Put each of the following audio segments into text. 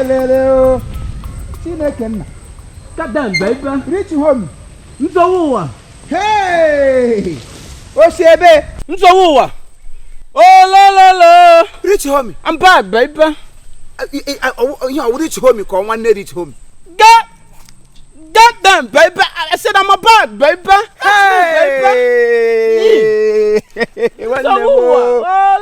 Hello. Chineke. Goddamn, baby. Reach home. Nsogbu Uwa. Hey. Oshebe. Nsogbu Uwa. Oh, la. Reach home. I'm back, baby. You reach home. Come one reach home. Goddamn, baby. I said I'm back, baby. Hey. Nsogbu Uwa. Oh,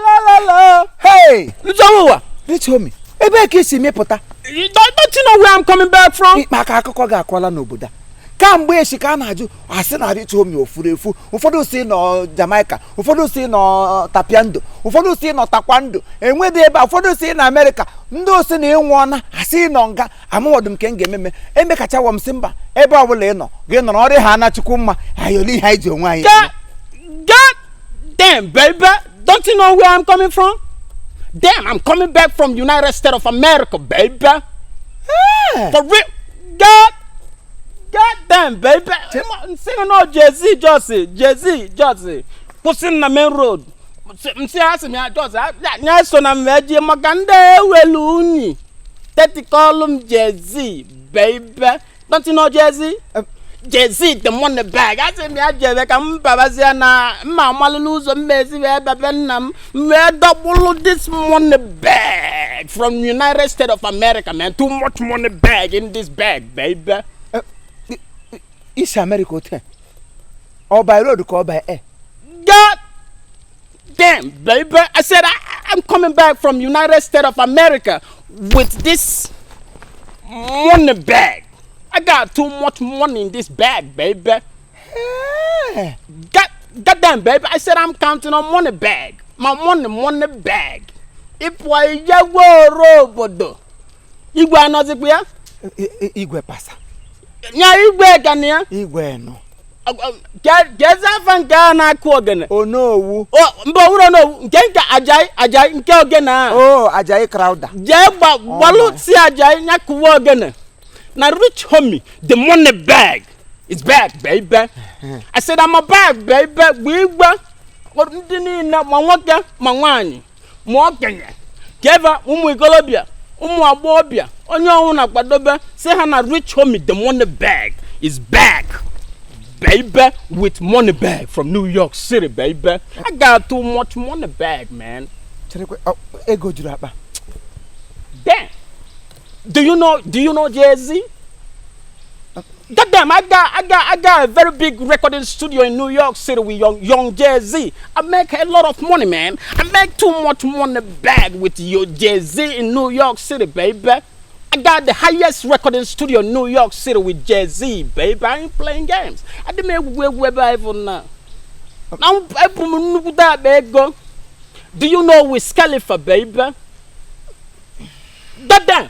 la. Hey. Nsogbu Uwa. Reach home. Ebe kisi me pota. Don't you know where I'm coming back from? Maka akụkọ ga-akwala n'obodo. Kamgbe echi ka na-ajụ asị na reach home ofurefu. Ụfọdụ si nọ Jamaica, ụfọdụ si nọ Tapiando, ụfọdụ si nọ Taekwondo. Enwedị ebe ụfọdụ si na America. Ndị osi na ịnwụọna asị nọ nga amụọdụ nke ga-ememe. Emekacha wọ m si mba ebe ọbụla ị nọ gị nọrọ ọrị ha na Chukwu mma. Ayọli ha iji onwe anyị. God damn, baby. Don't you know where I'm coming from? Damn, I'm coming back from United States of America, baby. Hey. For real. God damn, baby. I'm saying no Jay-Z, Josie. Pushing the main road. I'm saying me Josie. Yeah, so I'm veggie magande weluni. That call him Jay-Z, baby. Don't you know Jay-Z? Jay-Z, the money bag. I say me a Jay-Z. I'm babazia na. Mama lose a messy babenam. Me double this money bag from United States of America, man. Too much money bag in this bag, baby. It's America hotel. Or by road or by air. God damn, baby. I said I'm coming back from United States of America with this money bag. I got too much money in this bag, baby. Hey. Goddamn, baby. I said I'm counting on money bag. My money bag. If I robodo. Igwe anozikwe ya? Igwe pasa. Nya igwe kania? Igwe no. Geza fanga na ku ogene. Onowu. Oh, mbo wuro no. Nkenka ajai nke ogene. Oh, Ajayi crowder. Je balu si ajai nya ku ogene. Now reach homie, the money bag is back, baby. I said I'm a bag, baby. We were what didn't know my worker, my wine, more Kenya. Geva, Golobia, Abobia, on your own Abadoba, say Hannah reach homie, the money bag is back, baby, with money bag from New York City, baby. I got too much money bag, man. Ego Juraba. Damn. Do you know Jay-Z? Goddamn, I got a very big recording studio in New York City with young Jay-Z. I make a lot of money, man. I make too much money back with your Jay-Z in New York City, baby. I got the highest recording studio in New York City with Jay-Z, baby. I ain't playing games. I didn't make web even now. Now I put that bag go. Do you know Wiz Khalifa, baby? Goddamn.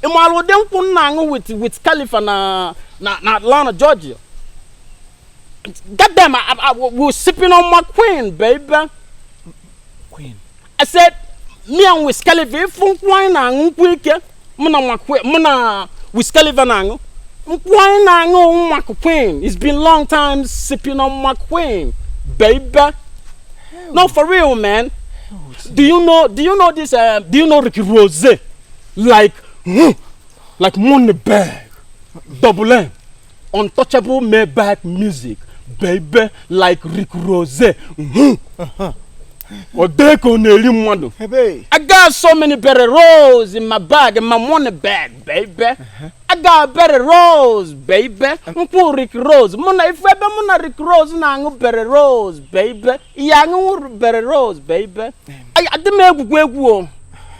Imalo dem kunango with Khalifa na Atlanta, Georgia. Goddamn, I was sipping on my queen, baby. Queen. I said, me and Wiz Khalifa, if wine nango kwike, muna Wiz Khalifa nango, wine nango my queen. It's been long time sipping on my queen, baby. No, for real, man. Do you know this? Do you know Ricky Rose? Like money bag, double M, untouchable Maybach music, baby, like Rick Rose. I got so many better rolls in my bag, in my money bag, baby. I got better rolls, baby. Rick Rose. If I Rick Rose, I better rolls, baby. Better rolls, baby. I didn't make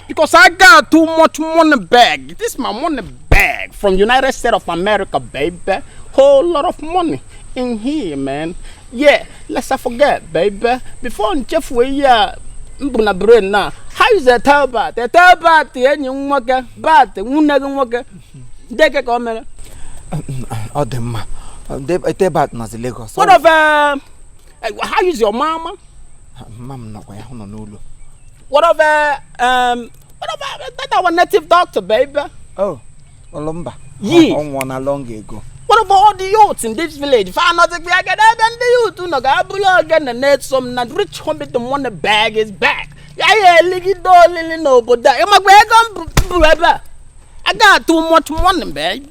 because I got too much money bag. This is my money bag from United States of America, baby. Whole lot of money in here, man. Yeah, let's not forget, baby. Before Jeff we mbuna brain now. How is the tailbat? The tailbat the engine worker, but the worker. They can come. Oh, the tailbat not the Lagos. What of how is your mama? Mom not going on Nulu. What of that our native doctor, baby? Oh, Olumba. Yeah. On one long ago. What about all the youths in this village? If I not the youth, no gabula again and net some not rich home the money bag is back. Yeah, liggy do lily no, but that am I I got too much money, baby.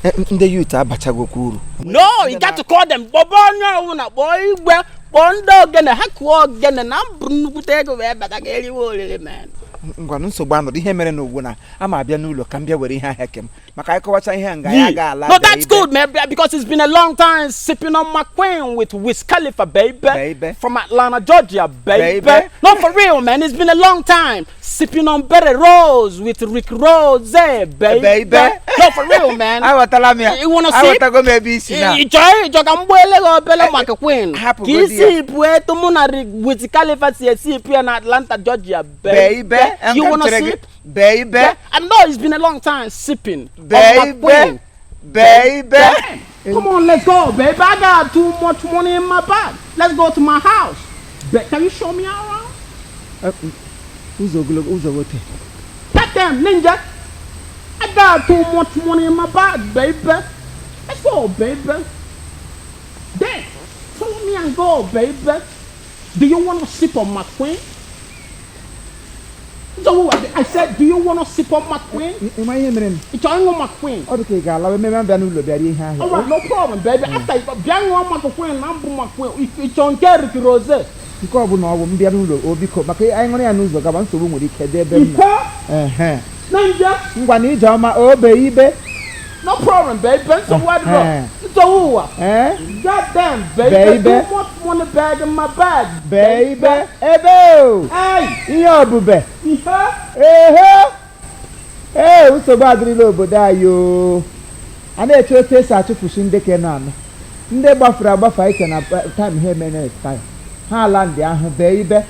The youth abachago kuru. No, you got to call them Bobonya, boy, well, Bondo, get a hack walk, get an umbrella, take away, but I get you, man. Nsogbu anọ ihe mere n'ugwu na ama abịa n'ụlọ ka m bịa were ihe ahịa kem maka ịkọwacha ihe nga ya ga-ala. No, that's good, man, because it's been a long time sipping on my queen with Wiz Khalifa, baby. From Atlanta, Georgia, baby. No, for real, man, it's been a long time sipping on Berry Rose with Rick Rose, baby. No, for real, man. I want to tell me. You want to sip? I want to go maybe see now. You can boil my queen. Kisi pueto muna Wiz Khalifa sip in Atlanta, Georgia, baby. You wanna sip? Baby. I know it's been a long time sipping. Baby. Come on, let's go, baby. I got too much money in my bag. Let's go to my house. Can you show me around? Who's what? Goddamn ninja. I got too much money in my bag, baby. Let's go, baby. Then follow me and go, baby. Do you wanna sip on my queen? So I said, do you want to sip on my queen? Am I hearing? It's on my queen. Okay, girl, I remember Benulo. All right, no problem, baby. After Biang on my queen, I'm my queen. It's on Kerry Rose. You call no Bianulo or because I'm only a news of Gavan to room with the baby. Ninja, one need oh baby. No problem, baby. So what? So goddamn, baby. Too much money bag in my bag, baby. Ebo. Hey, yo, bube. Hey, what's so bad, little Bodayo? And they chose to search for Shindekenan. They buffer fight and time here minutes time. How land there, baby.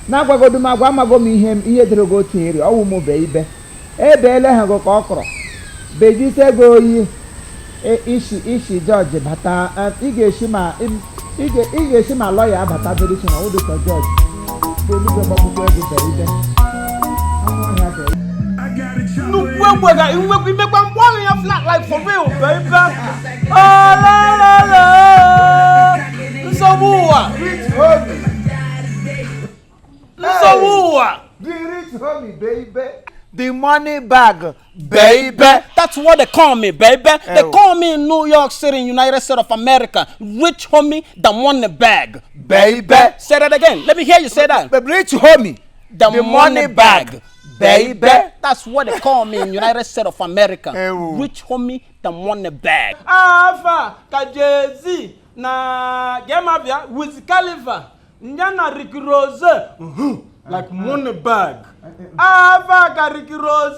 Now I go to my grandma go me him here to go to here. Oh, more baby. Hey, Bella, have a cockroach. Baby said go ye. Ishi George bata igeshima lawyer bata very soon all the judge they look about baby we make one warrior flat like for real, baby. Nsogbu Uwa. Nsogbu Uwa. The rich homie, baby. The money bag, baby. That's what they call me, baby. They call me in New York City, United States of America. Rich homie, the money bag, baby. Say that again. Let me hear you say that. Rich homie, the money bag, baby. That's what they call me in United States of America. Rich homie, the money bag. Alpha, Kajezi, na Gemavia, Wiz Khalifa, Njana Rick Rose, like money bag. Ava Rick Rose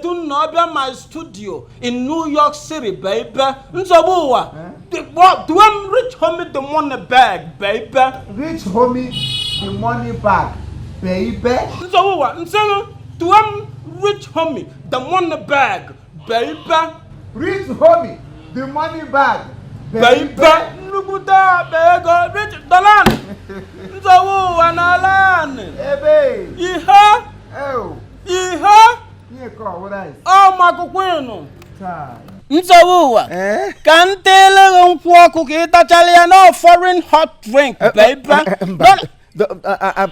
to Nobia my studio in New York City, baby. Nsogbu Uwa. Do I'm rich homie the money bag, baby? Rich homie the money bag, baby. Nsogbu Uwa. Do I'm rich homie the money bag, baby? Rich homie the money bag, baby. Nukuta bego rich Dolan. Nsogbu Uwa na lan. Ebe. Iha. Oh. Iha. Oh, my queen. Nsogbu Uwa. Can't tell you Italian foreign hot drink, baby.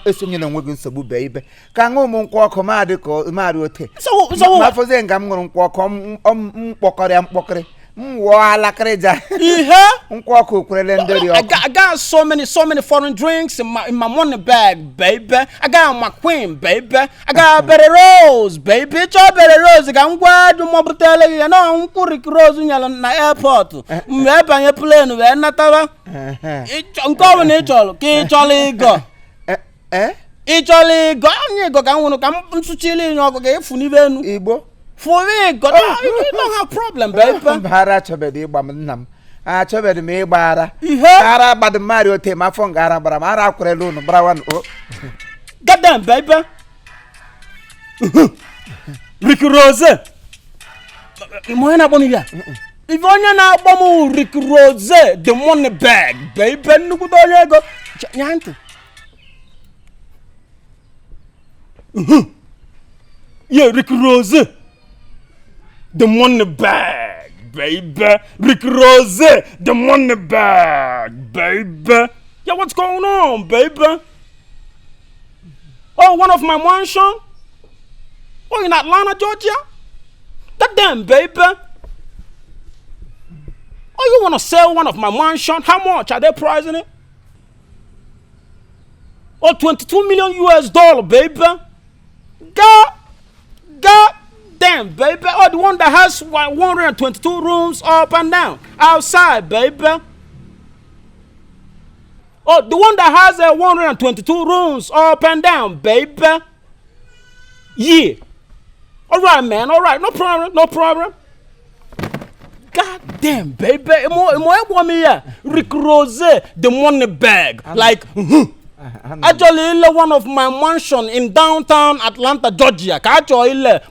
Esonye na nwego nsogbu baby. Ka ṅụ m nkwụ ọkụ ma dị ka Mario te. Ma foze nga m ṅụrụ nkwụ ọkụ mkpọkọrị. Alakreja. I got so many foreign drinks in my money bag, baby. I got my queen, baby. I got Berry Rose, baby. Cho Berry Rose. I got ngwadu mobutele. You know, Rick Rose na airport. Mbeba nye plane we nataba. Nko we cholo. Ki cholo go. Icholo go. Nye go kan wono kan nsuchili nyo go ge funi benu. Igbo. For me, God, you don't have problem, baby. Bara chobedi gbamnam. Chobedi me gbara. Ara bad Mario te ma fon gara bara mara kurelu no brawan o. Goddamn, baby. Rick Rose. Mo na bomi ya. If onye na bomu Rick Rose, the money bag, baby. Nuku do onye go. Nyanto. Yeah, Rick Rose. The money bag, baby. Rick Rose, the money bag, baby. Yeah, what's going on, baby? Oh, one of my mansion? Oh, in Atlanta, Georgia? Goddamn, baby. Oh, you wanna sell one of my mansion? How much are they pricing it? Oh, 22 million US dollar, baby. God damn, baby. Oh, the one that has 122 rooms up and down outside, baby. Oh, the one that has 122 rooms up and down, baby. Yeah. All right, man. All right. No problem. No problem. God damn, baby. Rick Rose, the money bag. Like, actually, one of my mansion in downtown Atlanta, Georgia.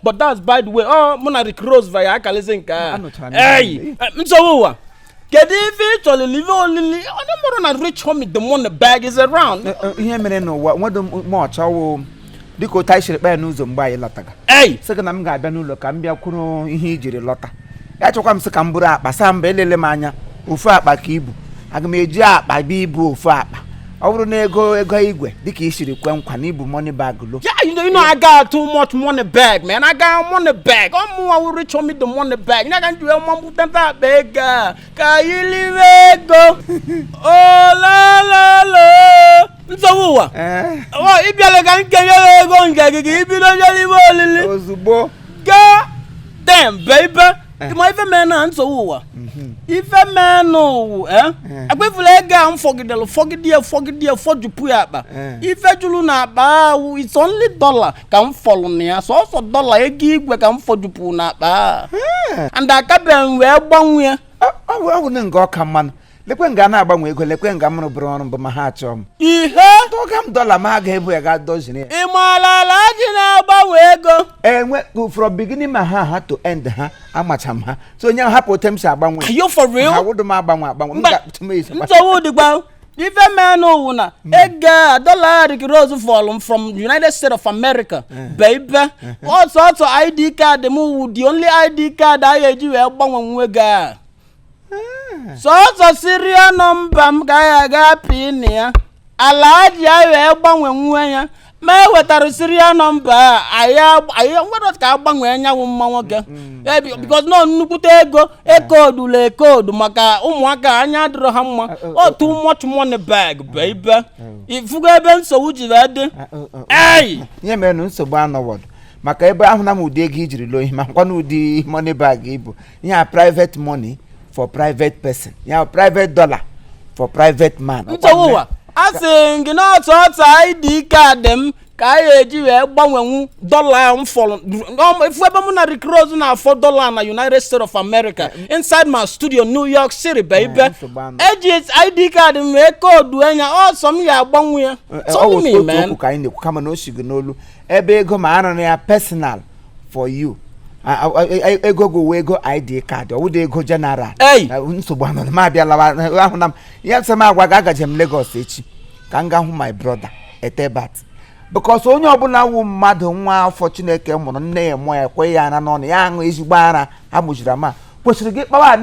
But that's by the way. Oh, Mona Rick Rose via Kalizinka. Hey, Nsogbu Uwa. Get if only live only. Oh, no more rich homie. The money bag is around. Here, man, no what much. Diko taishire pa n'uzo mgba anyị lọtaga. Sị na m ga-abịa n'ụlọ ka m bịa kwuru ihe ijiri lọta. Ya chọkwa m sị ka m buru akpa sa mba elele m anya ofu akpa ka ibu. Aga m eji akpa bi ibu ofu akpa. Ọ bụrụ na ego igwe dịka ishiri kwe nkwa na ibu money bag lo. Yeah, you know I got too much money bag, man. I got money bag. I will reach on me the money bag. You know I can do a mom put that bag. Can you leave go? Oh la. Nsogbu Uwa. Oh, if you like I can go and get if you don't leave Ozugbo. God damn, baby. You might even man Nsogbu Uwa. If a man no, I go for leg and forget you put up. If a juluna ba, it's only dollar can follow near. So also dollar a gig we can for you put up. And I can wear one way. I wouldn't go come man. Lekwen ga na-agbanwe ego lekwen ga mụrụ bụrụ ọrụ mbụ ma ha achọ m. Ihe tọga m dọla ma ga ebu ya ga dozen ya. Ịmalala ji na-agbanwe ego. Enwe from beginning ma ha to end ha amacha m ha. So onye hapụ otem si agbanwe. Are you for real? Ha wodo ma agbanwe. Nsogbu dịgba. Ife man na ego dollar Rick Rose fall from United States of America. Baby. Also ID card the only ID card I eji wee gbanwe nwe ga. So serial number m ga pin ya alaji ayo gbanwe nwe ya me wetara serial number aya nwere ka gbanwe anya wu mma nwoke because no nnukute ego code maka ụmụaka anya dịrọ ha mma oh too much money bag baby ifugo ebe nsogbu ji dị nye mere nsogbu anọwod maka ebe ahụ na m ụdị ego ijiri lo ihe ma nkwa na ụdị money bag ibu ihe private money for private person. Yeah, private dollar for private man. Nsogbu Uwa. Asị gị na otu ID card dem ka eji wee gbanwe dollar m follow. If we ebe na Rick Rose na $4 na United States of America inside my studio New York City baby. Eji ID card m wee code enya some ya gbanwe ya. Tell me man. Ka anyị kama na oshigi n'olu ebe ego ma anọ ya personal for you. Ego go ego ID card or would ego general. Nsogbu anọ ma bịa lawa ahụ na ya sị ma agwa ga jem Lagos echi ka m ga hụ my brother etebat because onye ọbụla wu mmadụ nwa afọ Chineke mụrụ nne ya mụọ ya kwe ya na n'ọnụ ya aṅụ ezigbo ara amụjiri ama kwesịrị gị kpawa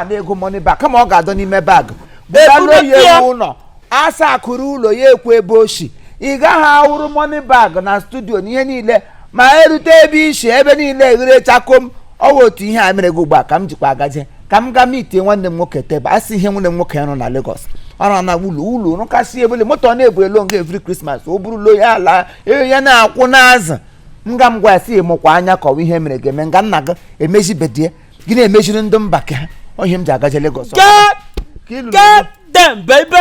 na ego money bag kama ọ ga-adọ n'ime bag bụrụ ya ụlọ asa akụrụ ụlọ ya ekwe ebe oshi ị gaghị awụrụ money bag na studio n'ihe niile ma erute ebe ishi ebe niile eghere chakom ọwa otu ihe a mere gị ugbu a ka m jikwa agaje ka m ga mitie nwanne m nwoke tebe asị ihe nwanne m nwoke nọ na Lagos ọrụ na ụlọ rụkasị ebele moto na-ebu elo nga every Christmas o burulo ya ala ya na-akwụ n'azụ nga m gwa ya si mụkwa anya ka ọ ihe mere ga-eme nga nna gị emejibedie gị na-emejiri ndị mba ka ohe m ji agaje Lagos God damn baby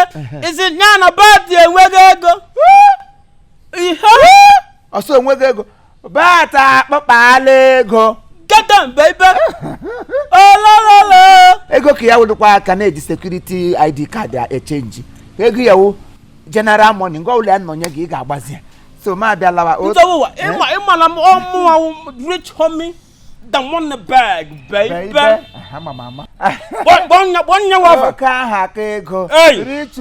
is it na bati enweghị ego ọsọ enweghị ego bata akpakpala ego get them baby oh la ego ka ya wudukwa aka na eji security ID card exchange ego ya wo general money ngo ụlọ annonye gị ga-agbazi so ma bịa lawa Nsogbu Uwa ịma na ọmụ rich homie the money bag baby mama bonya wafa ka ha ka ego rich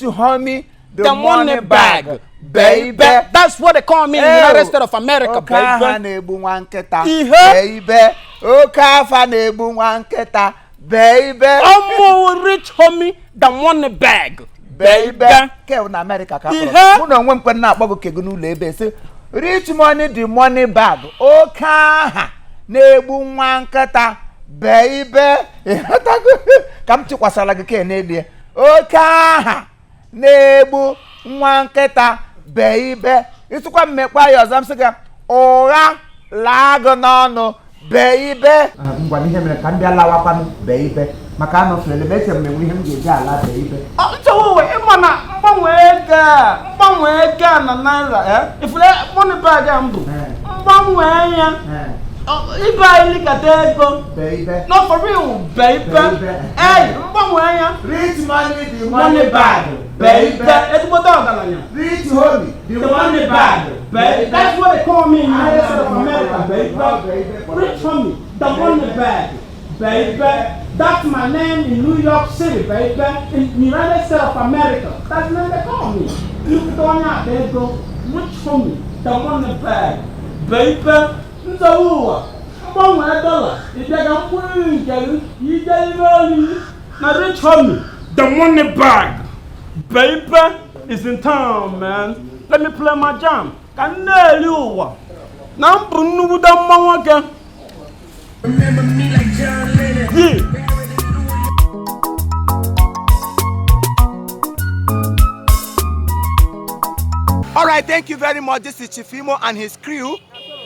homie the money bag baby. That's what they call me in the United States of America, baby. Oka na-egbu nwa nkịta, baby. Oka afa na-egbu nwa nkịta, baby. I'm rich homie, the money bag, baby. Ke na America ka mụ na onwe m kwen na-akpọ bụ kego n'ụlọ ebe sị rich money the money bag oke aha na-egbu nwa nkịta beibe ka m chikwasara gị ka n'elie oke aha na-egbu nwa nkịta beibe isukwa mmekwa ya ọzọ m sị gị ụgha laa gị n'ọnụ beibe ngwa ihe mere ka m bịa lawakwanụ beibe maka anọfere m eche m enwe ihe m ga-eji ala beibe Nsogbu Uwa ịma na mgbanwe ego a na naira ifule money bag a mbụ mgbanwe ya ibe anyị likata ego no for real baby hey mgbanwe ya rich money the money bag baby ezigbote ọgaranya rich homie the money bag baby that's what they call me in the United States of America baby rich homie the money bag baby that's my name in New York City baby in the United States of America that's the name they call me you don't have to go rich homie the money bag baby Nsogbu Uwa mgbanwe dollar ịbịaga mkpụrụ nke ije ime oli na rich homie the money bag baby is in town man let me play my jam ka na-eli ụwa na mbụ nnukwu mma nwoke yeah. All right, thank you very much. This is Chief Imo and his crew.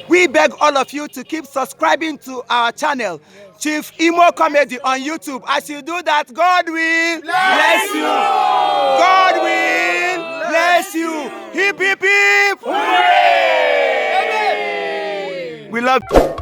We beg all of you to keep subscribing to our channel, Chief Imo Comedy on YouTube. As you do that, God will bless you. God will bless you. Hip, hip, hip. Hooray! We love you.